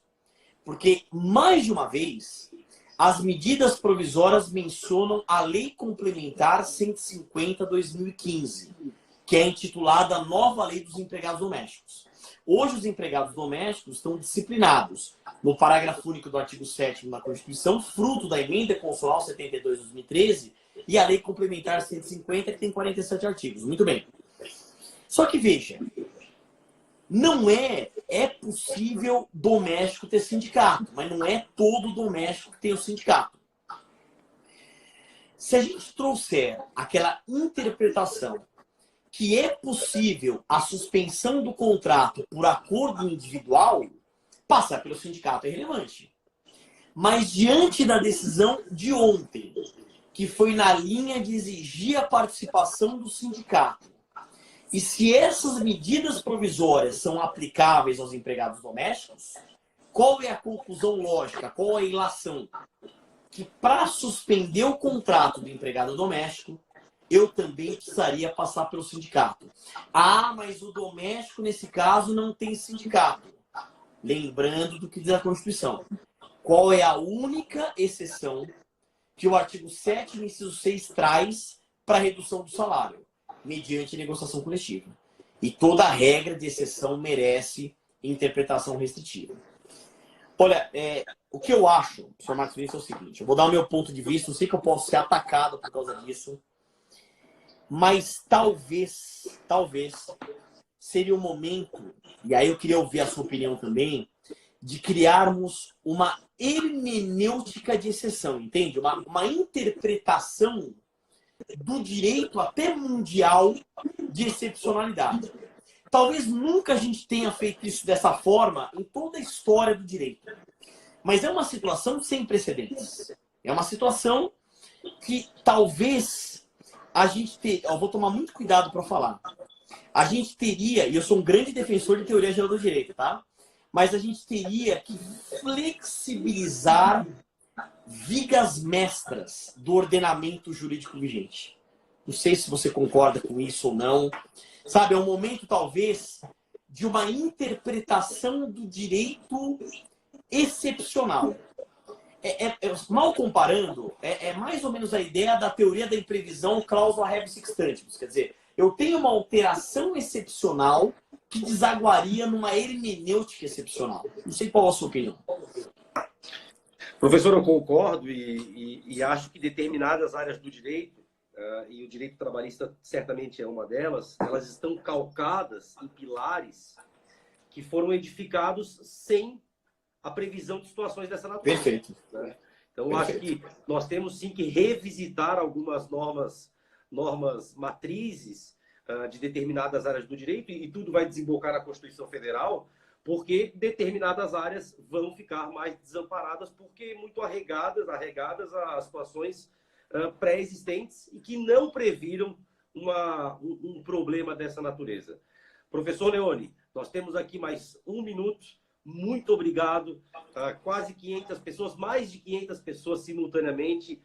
Porque, mais de uma vez, as medidas provisórias mencionam a Lei Complementar 150/2015, que é intitulada Nova Lei dos Empregados Domésticos. Hoje, os empregados domésticos estão disciplinados no parágrafo único do artigo 7º da Constituição, fruto da Emenda Constitucional 72/2013, e a Lei Complementar 150, que tem 47 artigos. Muito bem. Só que, veja, não é possível doméstico ter sindicato, mas não é todo doméstico que tem o sindicato. Se a gente trouxer aquela interpretação que é possível a suspensão do contrato por acordo individual, passar pelo sindicato é relevante. Mas diante da decisão de ontem, que foi na linha de exigir a participação do sindicato, e se essas medidas provisórias são aplicáveis aos empregados domésticos, qual é a conclusão lógica, qual é a ilação? Que para suspender o contrato do empregado doméstico, eu também precisaria passar pelo sindicato. Ah, mas o doméstico, nesse caso, não tem sindicato. Lembrando do que diz a Constituição. Qual é a única exceção que o artigo 7º, inciso 6, traz para a redução do salário? Mediante negociação coletiva. E toda regra de exceção merece interpretação restritiva. Olha, o que eu acho, professor Marcos Vinícius, é o seguinte: eu vou dar o meu ponto de vista, não sei que eu posso ser atacado por causa disso, mas talvez seria o momento, e aí eu queria ouvir a sua opinião também, de criarmos uma hermenêutica de exceção, entende? Uma interpretação do direito até mundial de excepcionalidade. Talvez nunca a gente tenha feito isso dessa forma em toda a história do direito. Mas é uma situação sem precedentes. É uma situação que talvez a gente teria... Eu vou tomar muito cuidado para falar. A gente teria, e eu sou um grande defensor de teoria geral do direito, tá? Mas a gente teria que flexibilizar vigas mestras do ordenamento jurídico vigente. Não sei se você concorda com isso ou não. Sabe, é um momento, talvez, de uma interpretação do direito excepcional. Mal comparando, é mais ou menos a ideia da teoria da imprevisão, cláusula rebus sic stantibus. Quer dizer, eu tenho uma alteração excepcional que desaguaria numa hermenêutica excepcional. Não sei qual a sua opinião. Professor, eu concordo e acho que determinadas áreas do direito, e o direito trabalhista certamente é uma delas, elas estão calcadas em pilares que foram edificados sem a previsão de situações dessa natureza. Perfeito. Né? Então, acho que nós temos sim que revisitar algumas normas matrizes de determinadas áreas do direito, e tudo vai desembocar na Constituição Federal, porque determinadas áreas vão ficar mais desamparadas, porque muito arregadas a situações pré-existentes e que não previram um problema dessa natureza. Professor Leone, nós temos aqui mais 1 minuto. Muito obrigado. Quase 500 pessoas, mais de 500 pessoas simultaneamente.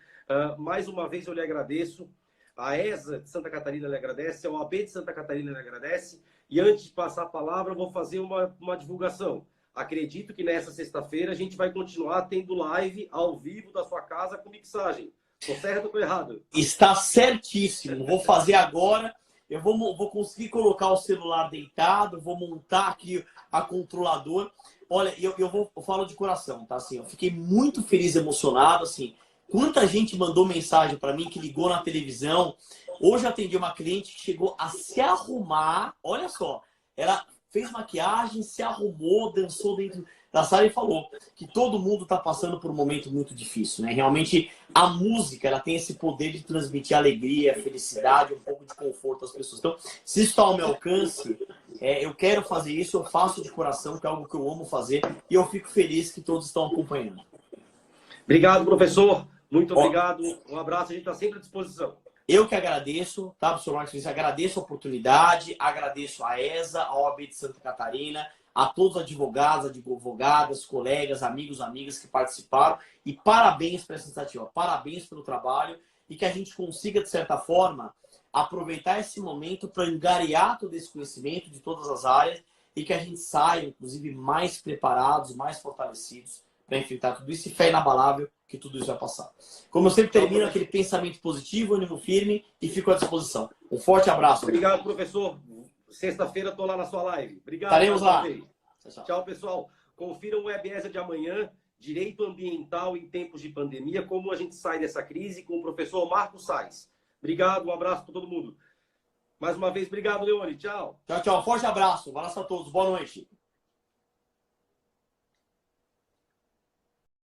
Mais uma vez eu lhe agradeço. A ESA de Santa Catarina lhe agradece, a OAB de Santa Catarina lhe agradece. E antes de passar a palavra, eu vou fazer uma divulgação. Acredito que nessa sexta-feira a gente vai continuar tendo live ao vivo da sua casa com mixagem. Estou certo ou estou errado? Está certíssimo. Vou fazer agora. eu vou conseguir colocar o celular deitado, vou montar aqui a controladora. Olha, eu falo de coração, tá? Assim, eu fiquei muito feliz, emocionado, assim. Quanta gente mandou mensagem para mim, que ligou na televisão. Hoje eu atendi uma cliente que chegou a se arrumar. Olha só, ela fez maquiagem, se arrumou, dançou dentro da sala e falou que todo mundo está passando por um momento muito difícil, né? Realmente, a música, ela tem esse poder de transmitir alegria, felicidade, um pouco de conforto às pessoas. Então, se isso está ao meu alcance, eu quero fazer isso, eu faço de coração, que é algo que eu amo fazer, e eu fico feliz que todos estão acompanhando. Obrigado, professor. Muito obrigado. Um abraço, a gente está sempre à disposição. Eu que agradeço, tá, professor Marcos? Agradeço a oportunidade, agradeço a ESA, a OAB de Santa Catarina, a todos os advogados, advogadas, colegas, amigos, amigas que participaram. E parabéns por essa iniciativa, parabéns pelo trabalho e que a gente consiga, de certa forma, aproveitar esse momento para angariar todo esse conhecimento de todas as áreas e que a gente saia, inclusive, mais preparados, mais fortalecidos para enfrentar tudo isso e fé inabalável que tudo isso vai passar. Como eu sempre termino, aquele pensamento positivo, ânimo firme e fico à disposição. Um forte abraço. Obrigado, professor. Sexta-feira estou lá na sua live. Obrigado. Estaremos lá. Tchau, pessoal. Confiram o WebESA de amanhã, Direito Ambiental em Tempos de Pandemia, como a gente sai dessa crise, com o professor Marcos Sais. Obrigado, um abraço para todo mundo. Mais uma vez, obrigado, Leone. Tchau. Tchau, tchau. Forte abraço. Um abraço a todos. Boa noite.